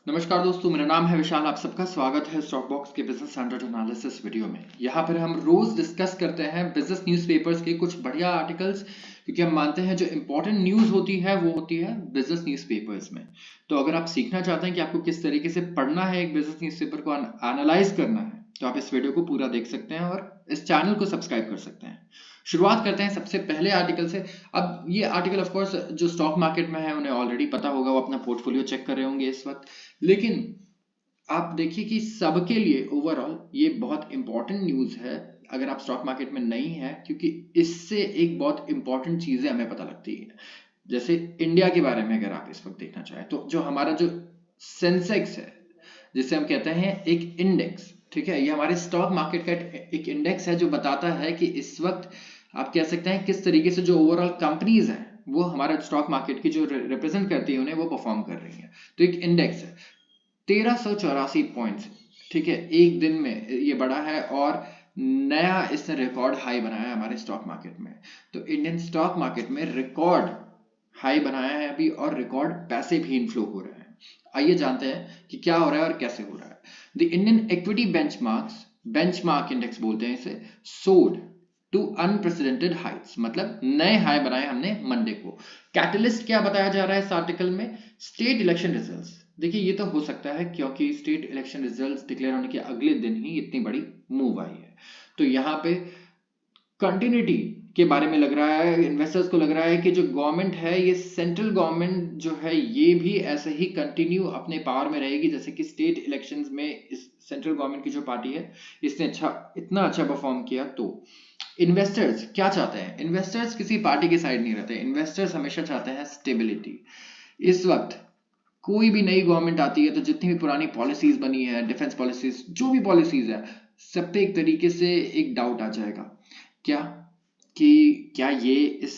नमस्कार दोस्तों, मेरा नाम है विशाल। आप सबका स्वागत है स्टॉक बॉक्स के बिजनेस स्टैंडर्ड एनालिसिस वीडियो में। यहाँ पर हम रोज डिस्कस करते हैं बिजनेस न्यूज़पेपर्स के कुछ बढ़िया आर्टिकल्स, क्योंकि हम मानते हैं जो इंपॉर्टेंट न्यूज़ होती है वो होती है बिजनेस न्यूज़पेपर्स में। तो अगर आप सीखना चाहते हैं कि आपको किस तरीके से पढ़ना है, एक बिजनेस न्यूज़पेपर को एनालाइज करना है, तो आप इस वीडियो को पूरा देख सकते हैं और इस चैनल को सब्सक्राइब कर सकते हैं। शुरुआत करते हैं सबसे पहले आर्टिकल से। अब ये आर्टिकल ऑफ कोर्स जो स्टॉक मार्केट में है उन्हें ऑलरेडी पता होगा, वो अपना पोर्टफोलियो चेक कर रहे होंगे इस वक्त। लेकिन आप देखिए कि सबके लिए ओवरऑल ये बहुत इंपॉर्टेंट न्यूज़ है अगर आप स्टॉक मार्केट में नहीं है, क्योंकि इससे एक बहुत इंपॉर्टेंट चीज़ें हमें पता लगती है। जैसे इंडिया के बारे में अगर आप इस वक्त देखना चाहें तो जो हमारा जो सेंसेक्स है, जिसे हम कहते हैं एक इंडेक्स, ठीक है, ये हमारे स्टॉक मार्केट का एक इंडेक्स है जो बताता है कि इस वक्त आप कह सकते हैं किस तरीके से जो ओवरऑल कंपनीज हैं वो हमारे स्टॉक मार्केट की जो रिप्रेजेंट करती है उन्हें वो परफॉर्म कर रही है। तो एक इंडेक्स है 1384 पॉइंट्स, ठीक है, एक दिन में ये बढ़ा है और नया इसने रिकॉर्ड हाई बनाया है हमारे स्टॉक मार्केट में। तो इंडियन स्टॉक मार्केट में रिकॉर्ड हाई बनाया है अभी और रिकॉर्ड पैसे भी इनफ्लो हो रहे हैं। आइए जानते हैं कि क्या हो रहा है और कैसे हो रहा है। The Indian equity benchmark index बोलते हैं इसे, सोड टू अनप्रेसिडेंटेड हाइट्स, मतलब नए हाई बनाए हमने मंडे को। कैटलिस्ट क्या बताया जा रहा है इस आर्टिकल में? State election results. देखिए ये तो हो सकता है क्योंकि स्टेट इलेक्शन रिजल्ट्स डिक्लेयर होने के अगले दिन ही इतनी बड़ी मूव आई है। तो यहाँ पे कंटिन्यूटी के बारे में लग रहा है, इन्वेस्टर्स को लग रहा है कि जो गवर्नमेंट है, ये सेंट्रल गवर्नमेंट जो है ये भी ऐसे ही कंटिन्यू अपने पावर में रहेगी जैसे कि स्टेट इलेक्शंस में इस सेंट्रल गवर्नमेंट की जो पार्टी है इसने इतना अच्छा परफॉर्म किया। तो इन्वेस्टर्स क्या चाहते हैं? इन्वेस्टर्स किसी पार्टी के साइड नहीं रहते, इन्वेस्टर्स हमेशा चाहते हैं स्टेबिलिटी। इस वक्त कोई भी नई गवर्नमेंट आती है तो जितनी भी पुरानी पॉलिसीज बनी है, डिफेंस पॉलिसीज, जो भी पॉलिसीज है, सब पे एक तरीके से एक डाउट आ जाएगा क्या कि क्या ये इस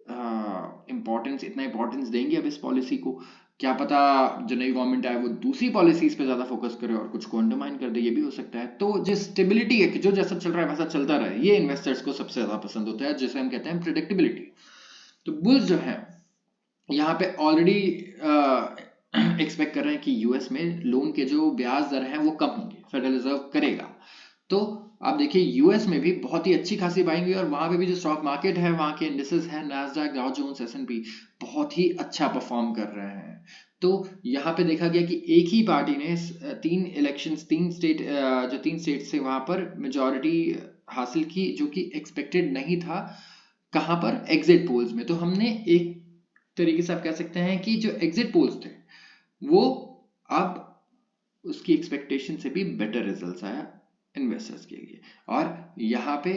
इतना इंपॉर्टेंस देंगे अब इस पॉलिसी को? क्या पता जो नई गवर्नमेंट आए वो दूसरी पॉलिसीज पे ज्यादा फोकस करे और कुछ को अंडरमाइन कर दे, ये भी हो सकता है। तो जो स्टेबिलिटी है कि जो जैसा चल रहा है वैसा चलता रहे, ये इन्वेस्टर्स को सबसे ज्यादा पसंद होता है, जिसे हम कहते हैं प्रिडिक्टेबिलिटी। तो बुल्स जो है यहाँ पे ऑलरेडी एक्सपेक्ट कर रहे हैं कि यूएस में लोन के जो ब्याज दर हैं वो कम होंगे, फेडरल रिजर्व करेगा। तो आप देखिए यूएस में भी बहुत ही अच्छी खासी बाइंग हुई और वहां पे भी जो स्टॉक मार्केट है, वहां के इंडिसेस हैं, नैस्डैक, डाउ जोन्स, एस&पी, बहुत ही अच्छा परफॉर्म कर रहे हैं। तो यहाँ पे देखा गया कि एक ही पार्टी ने तीन स्टेट से वहां पर मेजॉरिटी हासिल की, जो कि एक्सपेक्टेड नहीं था। कहां पर? एग्जिट पोल्स में। तो हमने एक तरीके से आप कह सकते हैं कि जो एग्जिट पोल्स थे वो अब उसकी एक्सपेक्टेशन से भी बेटर रिजल्ट्स आया इन्वेस्टर्स के लिए, और यहाँ पे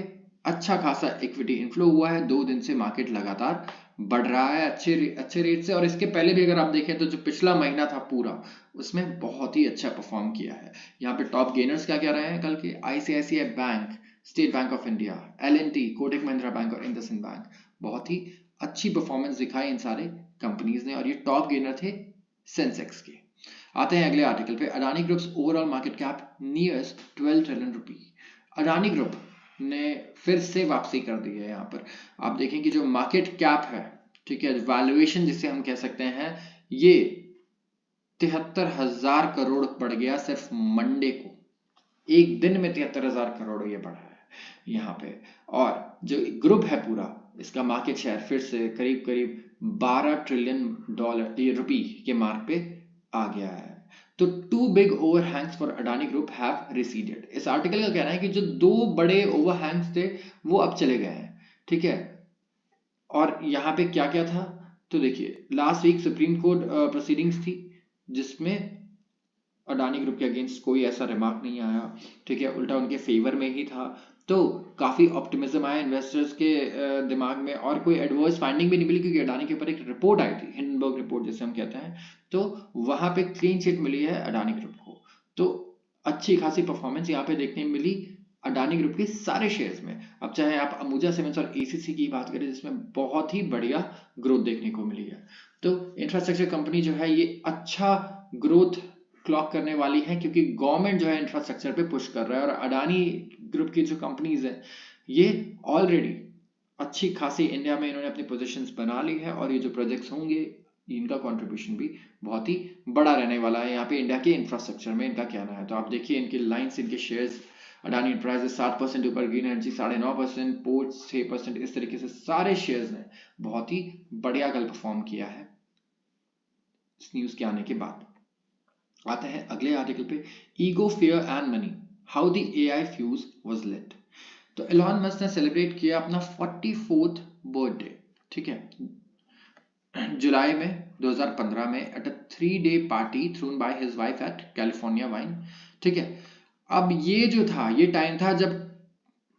अच्छा खासा इक्विटी इनफ्लो हुआ है। 2 दिन से मार्केट लगातार बढ़ रहा है अच्छे रेट से, और इसके पहले भी अगर आप देखें तो जो पिछला महीना था पूरा, उसमें बहुत ही अच्छा परफॉर्म किया है। यहाँ पे टॉप गेनर्स क्या रहे हैं कल के? ICICI bank, state bank of India, L&T, Kotak Mahindra bank और इंडसइंड बैंक। बहुत ही अच्छी परफॉर्मेंस दिखाई इन सारे कंपनीज ने, और ये टॉप गेनर थे सेंसेक्स के। आते हैं अगले आर्टिकल पे। Adani groups overall market cap nears 12 trillion rupee. Adani group ने फिर से वापसी कर दी है। यहाँ पर आप देखें कि जो मार्केट कैप है, ठीक है, वैल्यूएशन जिसे हम कह सकते हैं, ये 73,000 करोड़ बढ़ गया सिर्फ मंडे को। एक दिन में 73,000 करोड़ ये बढ़ा है यहाँ पे। और जो ग्रुप है पूरा, इसका मार्केट शेयर फिर से करीब करीब 12 ट्रिलियन रुपी के मार्क पे आ गया है। तो 2 big overhangs for Adani group have receded. इस आर्टिकल का कहना है कि जो 2 बड़े ओवरहैंग्स थे वो अब चले गए हैं, ठीक है। और यहाँ पे क्या क्या था? तो देखिए last week Supreme Court proceedings थी जिसमें अडानी ग्रुप के अगेंस्ट कोई ऐसा रिमार्क नहीं आया, ठीक है, उल्टा उनके फेवर में ही था। तो काफी ऑप्टिमिज्म आया इन्वेस्टर्स के दिमाग में, और कोई एडवर्स फाइंडिंग भी नहीं मिली, क्योंकि अडानी के ऊपर एक रिपोर्ट आई थी, हिंडनबर्ग रिपोर्ट जिसे हम कहते हैं। तो वहां पे क्लीन चिट मिली है अडानी ग्रुप को। तो अच्छी खासी परफॉर्मेंस यहाँ पे देखने मिली अडानी ग्रुप के सारे शेयर्स में। अब चाहे आप अंबुजा सीमेंट्स और एसीसी की बात करें जिसमें बहुत ही बढ़िया ग्रोथ देखने को मिली है। तो इंफ्रास्ट्रक्चर कंपनी जो है ये अच्छा ग्रोथ क्लॉक करने वाली है, क्योंकि गवर्नमेंट जो है इंफ्रास्ट्रक्चर पे पुश कर रहा है, और अडानी ग्रुप की जो कंपनीज है ये ऑलरेडी अच्छी खासी इंडिया में इन्होंने अपनी पोजीशंस बना ली है, और ये जो प्रोजेक्ट्स होंगे इनका कंट्रीब्यूशन भी बहुत ही बड़ा रहने वाला है यहाँ पे इंडिया के इंफ्रास्ट्रक्चर में, इनका कहना है। तो आप देखिए इनके लाइन्स, इनके शेयर्स, अडानी एंटरप्राइजेस 7% ऊपर, ग्रीन एनर्जी 9.5%, पोर्ट 6%, इस तरीके से सारे शेयर्स ने बहुत ही बढ़िया कल परफॉर्म किया है इस न्यूज के आने के बाद। आते हैं अगले आर्टिकल पे, ego, fear and money, how the AI fuse was lit. तो एलॉन मस्क ने सेलिब्रेट किया अपना 44th बर्थडे, ठीक है, जुलाई में 2015 में at a 3-day party thrown by his wife at California wine, ठीक है। अब ये जो था, ये टाइम था जब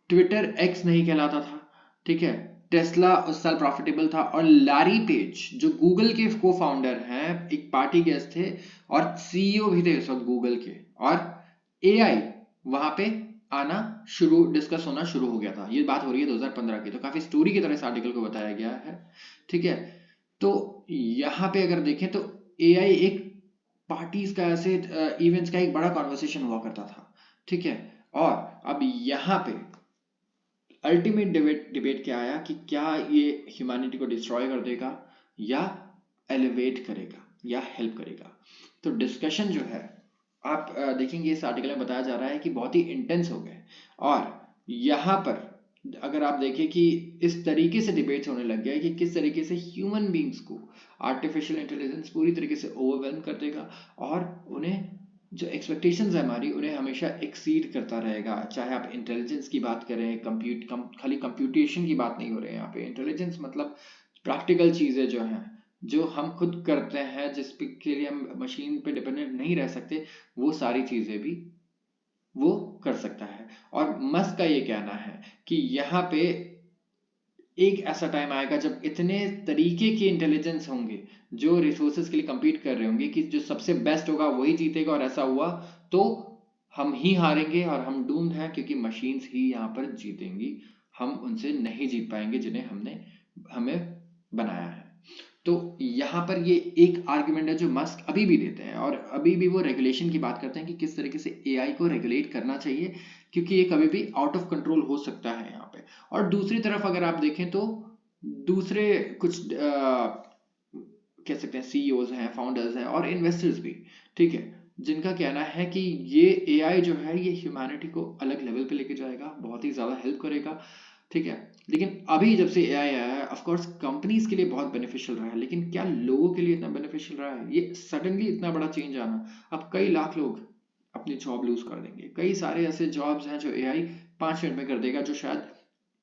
ट्विटर एक्स नहीं कहलाता था, ठीक है, टेस्ला उस साल प्रॉफिटेबल था, और लैरी पेज जो गूगल के को फाउंडर हैं एक पार्टी गेस्ट थे और सीईओ भी थे उस वक्त गूगल के, और एआई वहां पे आना शुरू, डिस्कस होना शुरू हो गया था। ये बात हो रही है 2015 की, तो काफी स्टोरी की तरह इस आर्टिकल को बताया गया है, ठीक है। तो यहाँ पे अगर देखें तो एआई एक पार्टीज का, ऐसे इवेंट्स का एक बड़ा कॉन्वर्सेशन हुआ करता था, ठीक है। और अब यहाँ पे अल्टीमेट डिबेट क्या आया कि क्या ये ह्यूमैनिटी को डिस्ट्रॉय कर देगा या एलिवेट करेगा या हेल्प करेगा। तो डिस्कशन जो है आप देखेंगे इस आर्टिकल में बताया जा रहा है कि बहुत ही इंटेंस हो गए, और यहाँ पर अगर आप देखें कि इस तरीके से डिबेट्स होने लग गए कि किस तरीके से ह्यूमन बींग्स को आर्टिफिशियल इंटेलिजेंस पूरी तरीके से ओवरवेलम कर देगा, और उन्हें जो एक्सपेक्टेशंस है हमारी, उन्हें हमेशा एक्सीड करता रहेगा। चाहे आप इंटेलिजेंस की बात करें, खाली कंप्यूटेशन की बात नहीं हो रही है यहाँ पे, इंटेलिजेंस मतलब प्रैक्टिकल चीज़ें जो हैं, जो हम खुद करते हैं, जिस के लिए हम मशीन पे डिपेंडेंट नहीं रह सकते, वो सारी चीज़ें भी वो कर सकता है। और मस्क का ये कहना है कि यहाँ पे एक ऐसा टाइम आएगा जब इतने तरीके के इंटेलिजेंस होंगे जो रिसोर्सेज के लिए compete कर रहे होंगे कि जो सबसे बेस्ट होगा वही जीतेगा, और ऐसा हुआ तो हम ही हारेंगे और हम डूम्ड हैं, क्योंकि मशीन्स ही यहाँ पर जीतेंगी, हम उनसे नहीं जीत पाएंगे जिन्हें हमें बनाया है। तो यहाँ पर ये एक आर्गुमेंट है जो मस्क अभी भी देते हैं, और अभी भी वो रेगुलेशन की बात करते हैं कि किस तरीके से एआई को रेगुलेट करना चाहिए, क्योंकि ये कभी भी आउट ऑफ कंट्रोल हो सकता है यहाँ पे। और दूसरी तरफ अगर आप देखें तो दूसरे कुछ कह सकते हैं सीईओज हैं, फाउंडर्स हैं और इन्वेस्टर्स भी, ठीक है, जिनका कहना है कि ये एआई जो है ये ह्यूमैनिटी को अलग लेवल पे लेके जाएगा, बहुत ही ज़्यादा हेल्प करेगा, ठीक है। लेकिन अभी जब से एआई आया है, ऑफ कोर्स कंपनीज के लिए बहुत बेनिफिशियल रहा है, लेकिन क्या लोगों के लिए इतना बेनिफिशियल रहा है? ये सडनली इतना बड़ा चेंज आना, अब कई लाख लोग अपनी जॉब लूज कर देंगे। कई सारे ऐसे जॉब्स हैं जो एआई 5 मिनट में कर देगा, जो शायद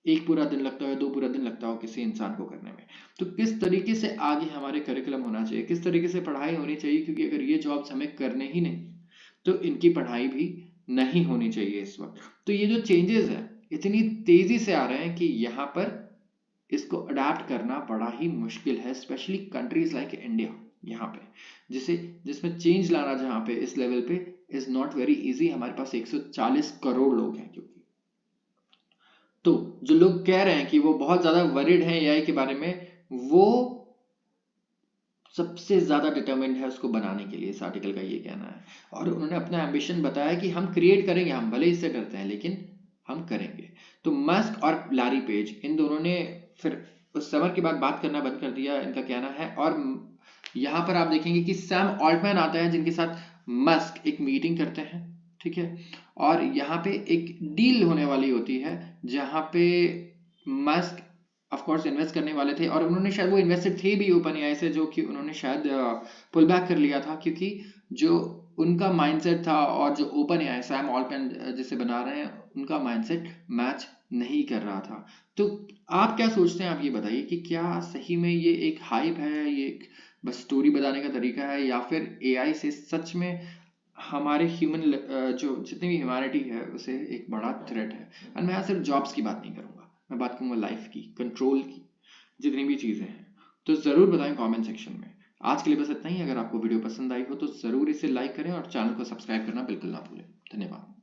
एक पूरा दिन लगता हो, 2 पूरा दिन लगता हो किसी इंसान को करने में। तो किस तरीके से आगे हमारे करिकुलम होना चाहिए, किस तरीके से पढ़ाई होनी चाहिए, क्योंकि अगर ये जॉब्स हमें करने ही नहीं तो इनकी पढ़ाई भी नहीं होनी चाहिए इस वक्त। तो ये जो चेंजेस है इतनी तेजी से आ रहे हैं कि यहाँ पर इसको अडेप्ट करना बड़ा ही मुश्किल है, स्पेशली कंट्रीज लाइक इंडिया, यहाँ पे जिसमें चेंज लाना जहाँ पे इस लेवल पे इज नॉट वेरी इजी। हमारे पास 140 करोड़ लोग हैं, क्योंकि तो जो लोग कह रहे हैं कि वो बहुत ज्यादा वरिड हैं एआई के बारे में, वो सबसे ज्यादा डिटरमिन्ड है उसको बनाने के लिए, इस आर्टिकल का ये कहना है। और उन्होंने अपना एम्बिशन बताया कि हम क्रिएट करेंगे, हम भले इससे डरते हैं लेकिन हम करेंगे। तो मस्क और लैरी पेज, इन दोनों ने फिर उस समर के बाद बात करना बंद कर दिया, इनका कहना है। और यहाँ पर आप देखेंगे कि सैम ऑल्टमैन आता है, जिनके साथ मस्क एक मीटिंग करते हैं, ठीक है। और यहाँ पे एक डील होने वाली होती है जहाँ पे मस्क ऑफ कोर्स इन्वेस्ट करने वाले थे, और उन्होंने शायद वो इन्वेस्टेड थे भी ओपन एआई से, जो कि उन्होंने शायद पुल बैक कर लिया था, क्योंकि जो उनका माइंडसेट था और जो ओपन एआई सैम ऑल्टमैन जिसे बना रहे हैं उनका माइंडसेट मैच नहीं कर रहा था। तो आप क्या सोचते हैं, आप ये बताइए कि क्या सही में ये एक हाइप है, ये एक बस स्टोरी बताने का तरीका है, या फिर एआई से सच में हमारे ह्यूमन जो जितनी भी ह्यूमैनिटी है उसे एक बड़ा थ्रेट है। और मैं यहाँ सिर्फ जॉब्स की बात नहीं करूँगा, मैं बात करूँगा लाइफ की, कंट्रोल की, जितनी भी चीज़ें हैं। तो ज़रूर बताएं कमेंट सेक्शन में। आज के लिए बस इतना ही। अगर आपको वीडियो पसंद आई हो तो ज़रूर इसे लाइक करें और चैनल को सब्सक्राइब करना बिल्कुल ना भूलें। धन्यवाद।